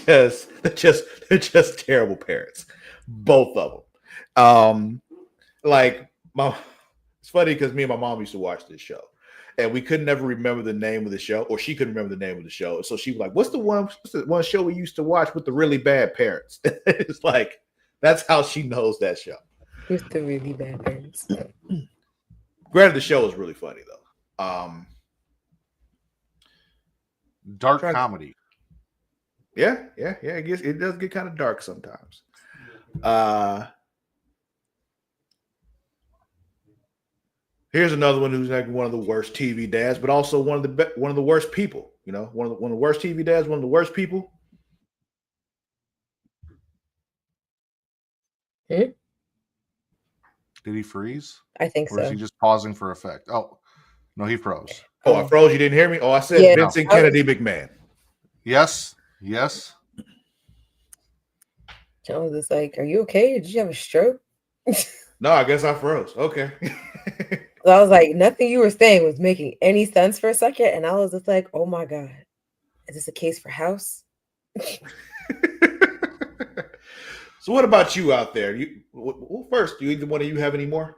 they're just terrible parents, both of them. It's funny because me and my mom used to watch this show, and we could never remember the name of the show, or she couldn't remember the name of the show. So she was like, "What's the one show we used to watch with the really bad parents?" It's like that's how she knows that show. With the really bad parents. Granted, the show is really funny though. Dark comedy. Yeah. It does get kind of dark sometimes. Here's another one who's like one of the worst TV dads, but also one of the worst people. One of the worst TV dads, one of the worst people. Did he freeze? I think so. Or is he just pausing for effect? Oh, no, he froze. Oh, I froze. You didn't hear me? Oh, I said Vincent Kennedy McMahon. Yes. I was just like, "Are you okay? Did you have a stroke?" No, I guess I froze. Okay. I was like, nothing you were saying was making any sense for a second, and I was just like, "Oh my god, is this a case for House?" So, what about you out there? First, do either one of you have any more?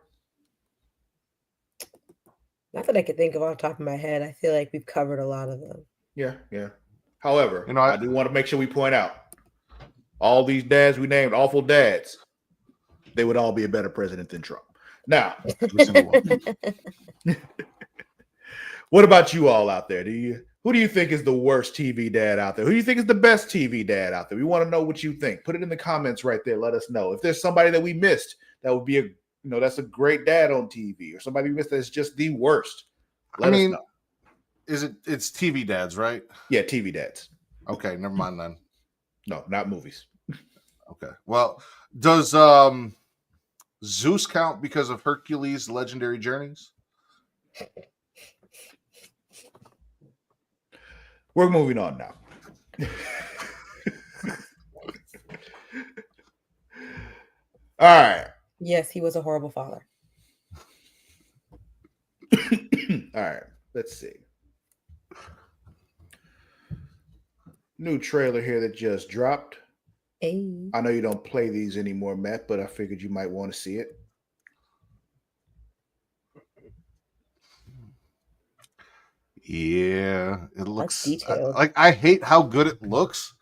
Not that I could think of off the top of my head. I feel like we've covered a lot of them. Yeah. However, I do want to make sure we point out all these dads we named, awful dads. They would all be a better president than Trump. Now, what about you all out there? Who do you think is the worst TV dad out there? Who do you think is the best TV dad out there? We want to know what you think. Put it in the comments right there. Let us know. If there's somebody that we missed, that would be that's a great dad on TV, or somebody we missed that's just the worst. Let us know. It's TV dads, right? Yeah, TV dads. Okay, never mind then. No, not movies. Okay. Well, does Zeus count because of Hercules' legendary journeys? We're moving on now. All right. Yes, he was a horrible father. All right. Let's see. New trailer here that just dropped. Hey. I know you don't play these anymore, Matt, but I figured you might want to see it. Yeah, it looks detailed. like I hate how good it looks,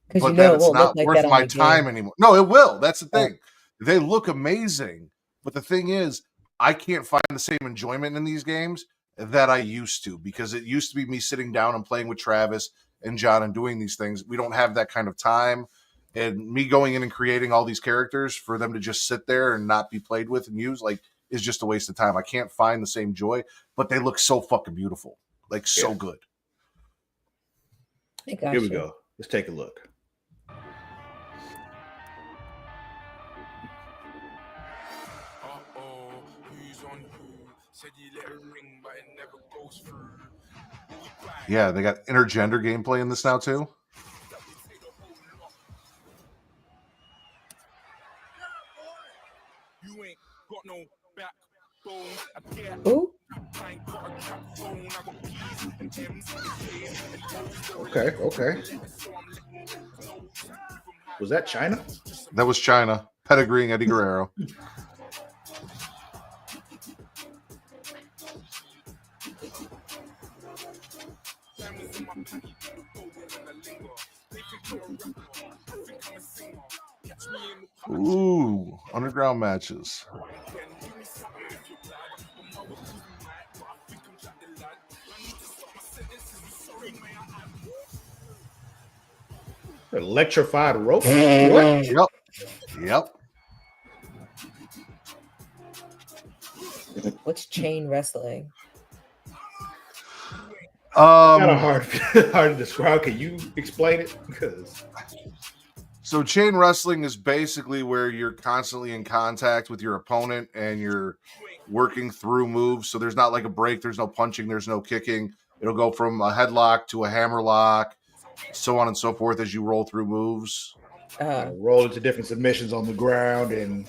Because but you then know it it's won't look not like worth that on my the time game. anymore. No, it will. That's the Oh. thing. They look amazing, but the thing is, I can't find the same enjoyment in these games that I used to, because it used to be me sitting down and playing with Travis and John and doing these things. We don't have that kind of time. And me going in and creating all these characters for them to just sit there and not be played with and used, like, is just a waste of time. I can't find the same joy, but they look so fucking beautiful. Like, so good. Here we go. Let's take a look. Yeah, they got intergender gameplay in this now too. Ooh. Okay. Was that China? That was China pedigreeing Eddie Guerrero. Ooh, underground matches. Electrified rope? What? Yep. What's chain wrestling? Kind of hard to describe. Can you explain it? Because so chain wrestling is basically where you're constantly in contact with your opponent and you're working through moves. So there's not like a break. There's no punching. There's no kicking. It'll go from a headlock to a hammerlock, so on and so forth as you roll through moves. Roll into different submissions on the ground and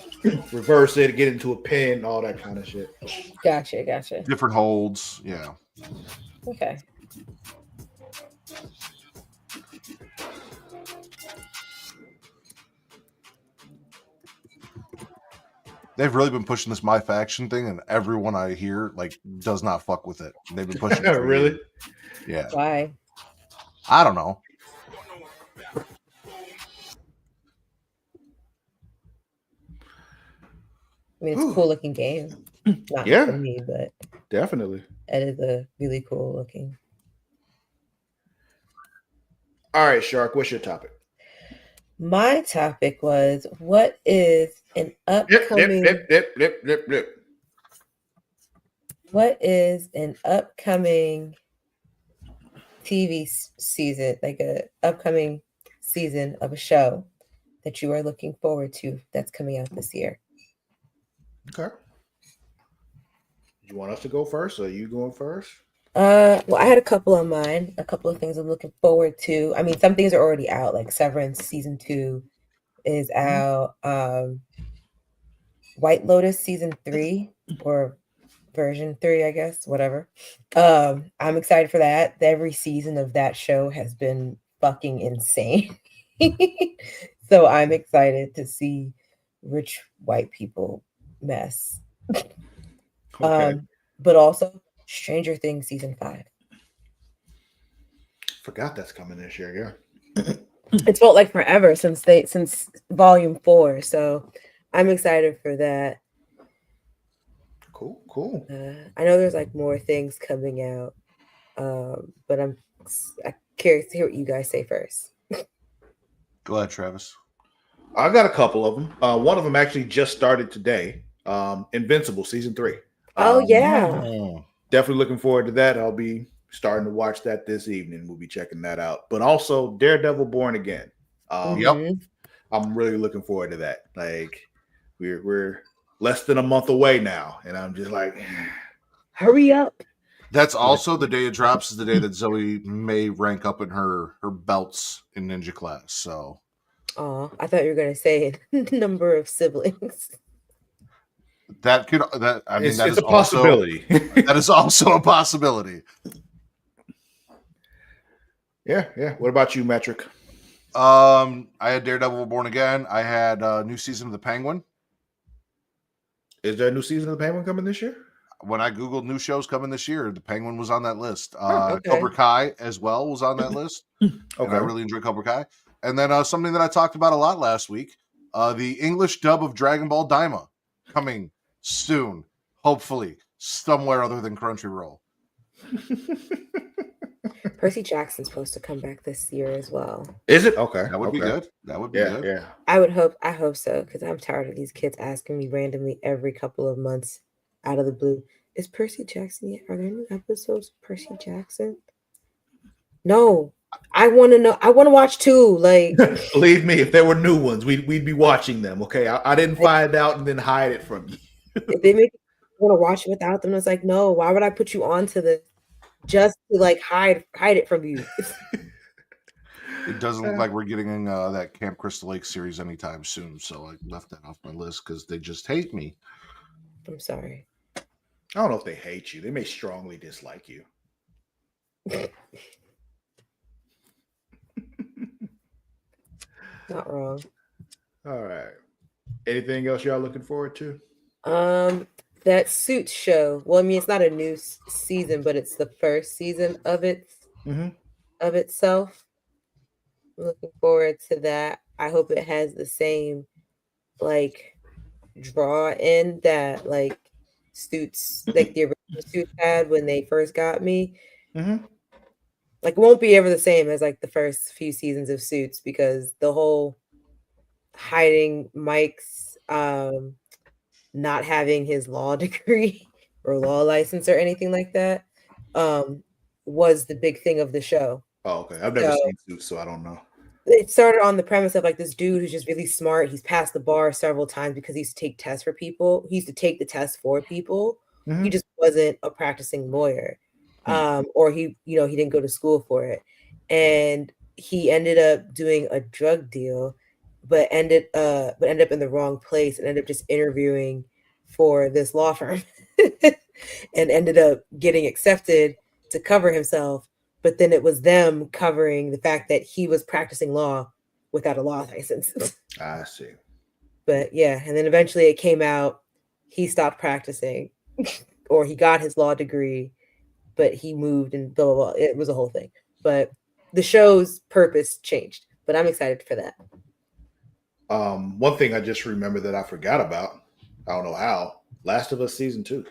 reverse it, get into a pin, all that kind of shit. Gotcha. Different holds. Yeah. Okay. They've really been pushing this My Faction thing, and everyone I hear like does not fuck with it. They've been pushing it for really? years. Yeah. Why? I don't know. I mean, it's a cool looking game. Not for me, but definitely. It is a really cool looking. All right, Shark, what's your topic? My topic was, what is an upcoming What is an upcoming TV season, like a upcoming season of a show that you are looking forward to that's coming out this year? Okay. You want us to go first, or are you going first? Well, I had a couple on mine, a couple of things I'm looking forward to. I mean, some things are already out, like Severance season 2 is out. White Lotus season 3 or version 3, I guess, whatever. I'm excited for that. Every season of that show has been fucking insane. So I'm excited to see rich white people mess. Okay. But also Stranger Things season 5. Forgot that's coming this year. Yeah. It's felt like forever since volume 4, so I'm excited for that. Cool. I know there's like more things coming out, but I'm curious to hear what you guys say first. Go ahead, Travis. I got a couple of them. One of them actually just started today. Invincible season 3. Oh yeah. Definitely looking forward to that. I'll be starting to watch that this evening. We'll be checking that out. But also Daredevil Born Again. Yep. I'm really looking forward to that. Like we're less than a month away now, and I'm just like, hurry up. That's also the day it drops is the day that Zoe may rank up in her belts in ninja class. So I thought you were gonna say number of siblings. That is a possibility. That is also a possibility. Yeah. What about you, Metric? I had Daredevil Born Again. I had a new season of The Penguin. Is there a new season of The Penguin coming this year? when I googled new shows coming this year, The Penguin was on that list. okay. Cobra Kai as well was on that list. And I really enjoyed Cobra Kai. And then something that I talked about a lot last week, the English dub of Dragon Ball Daima coming soon, hopefully, somewhere other than Crunchyroll. Percy Jackson's supposed to come back this year as well. Is it? Okay. That would be good. That would be good. Yeah. I hope so, because I'm tired of these kids asking me randomly every couple of months out of the blue, is Percy Jackson yet? Are there new episodes of Percy Jackson? No. I want to know. I want to watch too. Like, believe me, if there were new ones, we'd be watching them. Okay, I didn't find out and then hide it from you. If they make you want to watch it without them, it's like, no. Why would I put you onto this just to like hide it from you? It doesn't look like we're getting that Camp Crystal Lake series anytime soon, so I left that off my list because they just hate me. I'm sorry. I don't know if they hate you. They may strongly dislike you. Not wrong. All right. Anything else y'all looking forward to? That Suits show. Well, I mean, it's not a new season, but it's the first season of itself. I'm looking forward to that. I hope it has the same like draw in that like Suits, like the original Suits had when they first got me. Like, it won't be ever the same as like the first few seasons of Suits, because the whole hiding Mike's not having his law degree or law license or anything like that was the big thing of the show. Oh, okay. I've never seen Suits, so I don't know. It started on the premise of like this dude who's just really smart. He's passed the bar several times because he used to take tests for people. He used to take the test for people. He just wasn't a practicing lawyer. Or he didn't go to school for it. And he ended up doing a drug deal, but ended up in the wrong place and ended up just interviewing for this law firm and ended up getting accepted to cover himself. But then it was them covering the fact that he was practicing law without a law license. I see. But yeah, and then eventually it came out he stopped practicing or he got his law degree, but he moved and blah, blah, blah. It was a whole thing. But the show's purpose changed. But I'm excited for that. One thing I just remembered that I forgot about, I don't know how, Last of Us Season 2.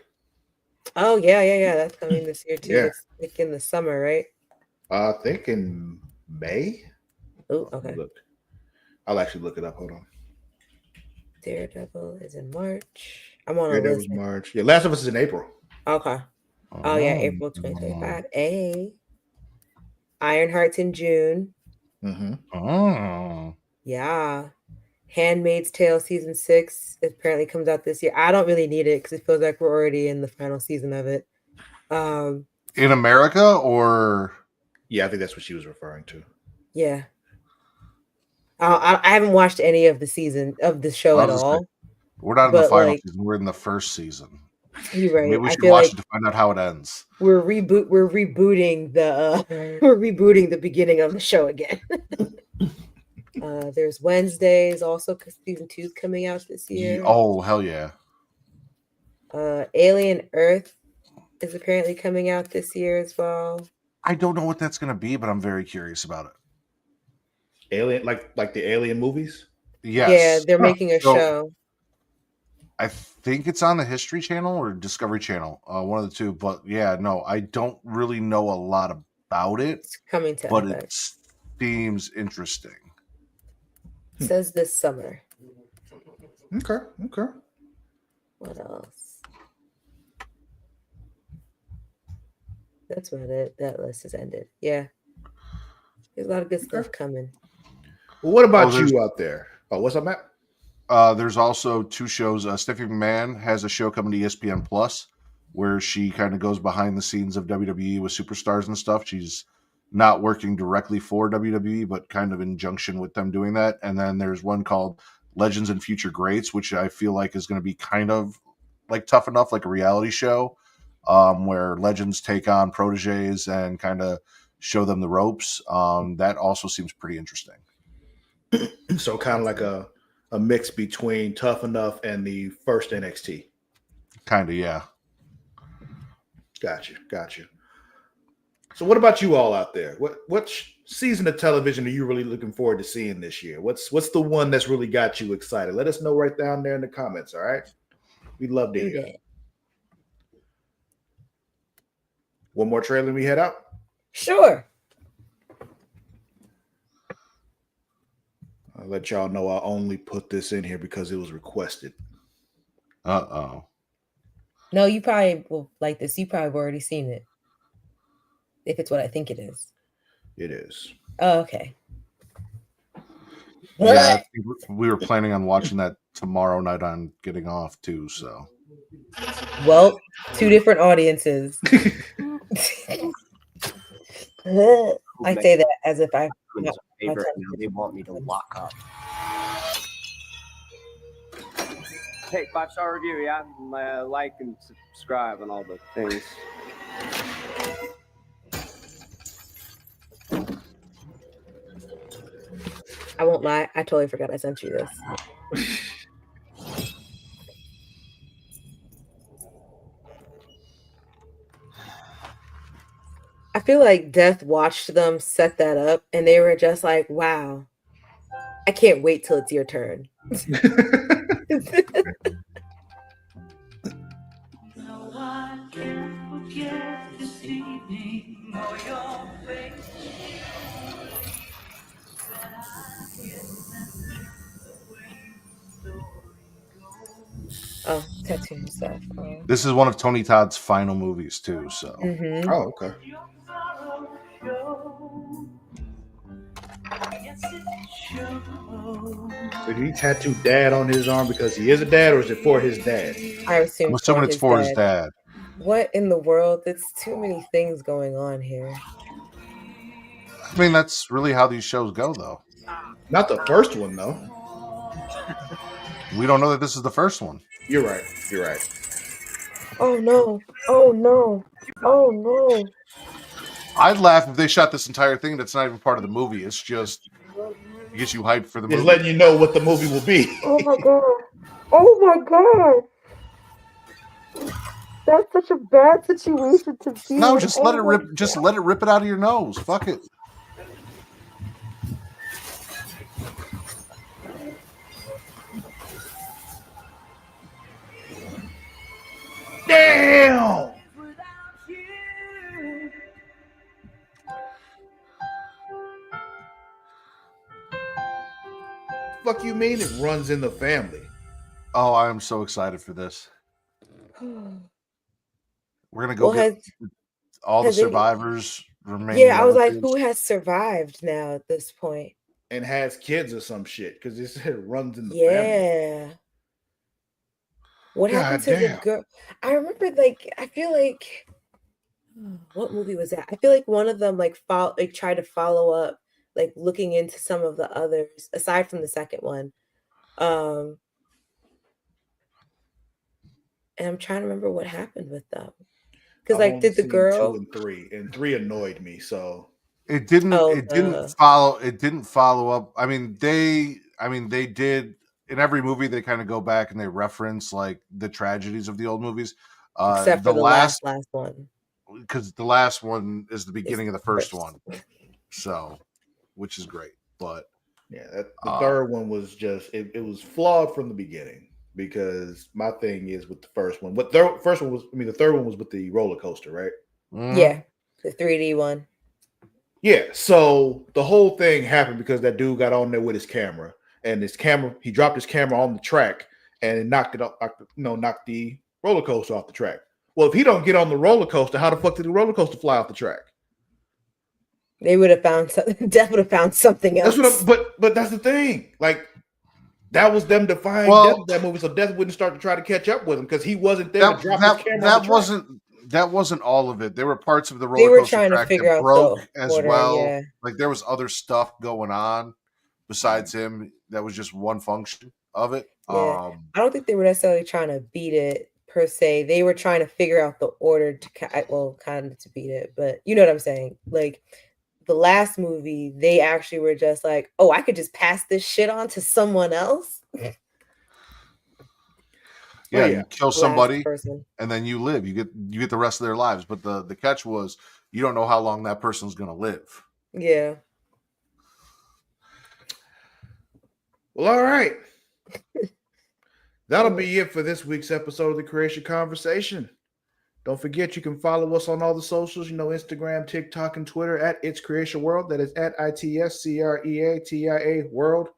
Oh, yeah. That's coming this year, too. Yeah. It's like in the summer, right? I think in May. Oh, okay. I'll actually look it up. Hold on. Daredevil is in March. I'm on a Daredevil's list. March. Yeah, Last of Us is in April. Okay. Oh, yeah, April 2025. Ironheart's in June. Yeah. Handmaid's Tale Season 6 apparently comes out this year. I don't really need it because it feels like we're already in the final season of it. In America, or? Yeah, I think that's what she was referring to. Yeah. I haven't watched any of the season of the show at all. We're not in the final season. We're in the first season. You're right. Maybe we should watch it to find out how it ends. We're rebooting the beginning of the show again. There's Wednesdays also because season 2 is coming out this year. Oh, hell yeah. Alien Earth is apparently coming out this year as well. I don't know what that's going to be, but I'm very curious about it. Alien, like the Alien movies? Yes. Yeah, they're making a show. I think it's on the History Channel or Discovery Channel, one of the two. But yeah, no, I don't really know a lot about it. It's coming to but FX. It seems interesting. It says this summer. Okay. What else? That's about it. That list has ended. Yeah. There's a lot of good stuff coming. Well, what about you out there? Oh, what's up, Matt? There's also 2 shows. Stephanie McMahon has a show coming to ESPN Plus where she kind of goes behind the scenes of WWE with superstars and stuff. She's not working directly for WWE, but kind of in junction with them doing that. And then there's one called Legends and Future Greats, which I feel like is going to be kind of like Tough Enough, like a reality show where legends take on proteges and kind of show them the ropes. That also seems pretty interesting. So kind of like a mix between Tough Enough and the first NXT. Kind of, yeah. Gotcha. So what about you all out there? What season of television are you really looking forward to seeing this year? What's the one that's really got you excited? Let us know right down there in the comments, all right? We'd love to hear. Yeah. One more trailer and we head out? Sure. I'll let y'all know I only put this in here because it was requested. Uh-oh. No, you probably will like this. You probably have already seen it. If it's what I think it is. It is. Oh, okay. Yeah, I think we were planning on watching that tomorrow night on Getting Off too, so. Well, two different audiences. I say that as if I favorite. Now they want me to lock up. Hey, 5-star review, yeah. Like and subscribe and all the things. I won't lie. I totally forgot I sent you this. I feel like Death watched them set that up and they were just like, wow, I can't wait till it's your turn. No, I can't forget this evening or your face. Oh, tattoo stuff. Oh. This is one of Tony Todd's final movies too, so. Mm-hmm. Oh, okay. Did he tattoo dad on his arm because he is a dad, or is it for his dad? I assume I'm assuming it's for his dad. What in the world? It's too many things going on here. I mean, that's really how these shows go, though. Not the first one, though. We don't know that this is the first one. You're right. Oh no! Oh no! Oh no! I'd laugh if they shot this entire thing that's not even part of the movie. It's just it gets you hyped for the movie. It's letting you know what the movie will be. Oh my god! Oh my god! That's such a bad situation to be. No, just let it rip. Just let it rip it out of your nose. Fuck it. Damn! Fuck you mean it runs in the family? Oh, I am so excited for this. We're gonna go get all the survivors remaining. Yeah, I was like, who has survived now at this point? And has kids or some shit, because it said it runs in the family. Yeah. What happened to the girl? I remember, I feel like, what movie was that? I feel like one of them tried to follow up, looking into some of the others aside from the second one. And I'm trying to remember what happened with them. Because did the girl 2 and 3, and 3 annoyed me, so it didn't. It didn't follow up. I mean, they did in every movie. They kind of go back and they reference the tragedies of the old movies. Except for the last one, because the last one is the beginning of the first one, so which is great. But yeah, the third one was just it was flawed from the beginning. Because my thing is with the first one. The third one was with the roller coaster, right? Mm-hmm. Yeah, the 3D one. Yeah, so the whole thing happened because that dude got on there with his camera, and he dropped his camera on the track, and it knocked the roller coaster off the track. Well, if he don't get on the roller coaster, how the fuck did the roller coaster fly off the track? They would have found something. Death would have found something else. But that's the thing, that was them defying Death in that movie, so Death wouldn't start to try to catch up with him because he wasn't there to drop his camera. That wasn't all of it. There were parts of the roller coaster track that broke as well. Yeah. There was other stuff going on besides him. That was just one function of it. Yeah. I don't think they were necessarily trying to beat it per se. They were trying to figure out the order kind of to beat it, but you know what I'm saying? The last movie, they actually were just like, oh, I could just pass this shit on to someone else. Yeah, yeah. you kill Last somebody person. and then you live. You get the rest of their lives. But the catch was you don't know how long that person's gonna live. Yeah. Well, all right. That'll be it for this week's episode of the Creatia Conversation. Don't forget you can follow us on all the socials, Instagram, TikTok, and Twitter at It's Creatia World. That is at ITSCREATIA World.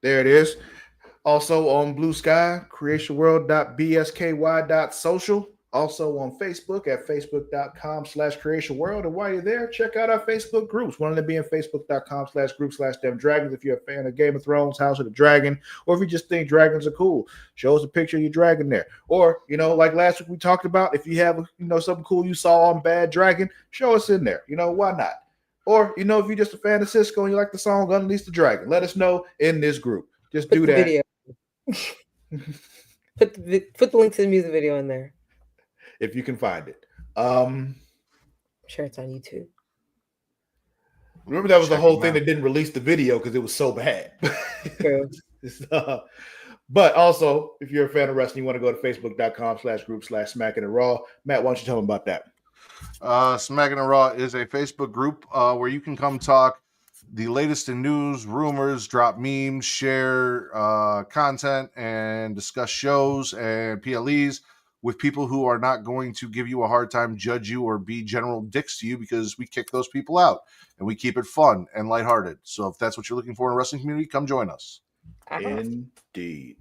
There it is. Also on Blue Sky, creatiaworld.bsky.social. Also on Facebook at facebook.com/creatiaworld. And while you're there, check out our Facebook groups. One of them being facebook.com/group/DemDragons. If you're a fan of Game of Thrones, House of the Dragon, or if you just think dragons are cool, show us a picture of your dragon there. Or, like last week we talked about, if you have, something cool you saw on Bad Dragon, show us in there. Why not? Or, if you're just a fan of Cisco and you like the song Unleash the Dragon, let us know in this group. Just do that. Video. Put the link to the music video in there. If you can find it. I'm sure it's on YouTube. Remember that was the whole thing that didn't release the video because it was so bad. True. But also, if you're a fan of wrestling, you want to go to facebook.com/group/Smacking It Raw. Matt, why don't you tell them about that? Smacking It Raw is a Facebook group where you can come talk the latest in news, rumors, drop memes, share content, and discuss shows and PLEs with people who are not going to give you a hard time, judge you, or be general dicks to you, because we kick those people out and we keep it fun and lighthearted. So if that's what you're looking for in a wrestling community, come join us. Indeed.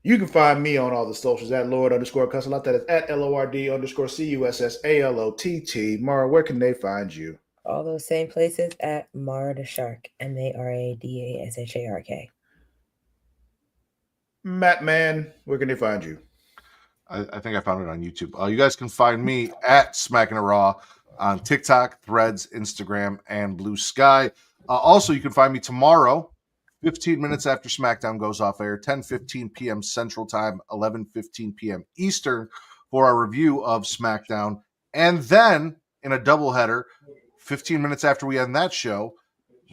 You can find me on all the socials at Lord_Cussalott. That is at LORD_CUSSALOTT. Mara, where can they find you? All those same places at Mara the Shark, MARADASHARK. Matt Man, where can they find you? I think I found it on YouTube. You guys can find me at Smacking It Raw on TikTok, Threads, Instagram, and Blue Sky. Also, you can find me tomorrow, 15 minutes after SmackDown goes off air, 10:15 p.m. Central Time, 11:15 p.m. Eastern, for our review of SmackDown. And then, in a doubleheader, 15 minutes after we end that show,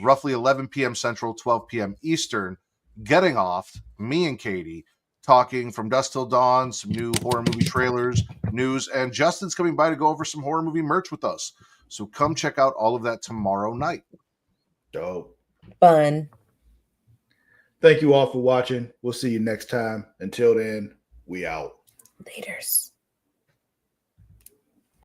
roughly 11 p.m. Central, 12 p.m. Eastern, getting off, me and Katie, talking from dusk till dawn, some new horror movie trailers, news, and Justin's coming by to go over some horror movie merch with us. So come check out all of that tomorrow night. Dope. Fun. Thank you all for watching. We'll see you next time. Until then, we out. Laters.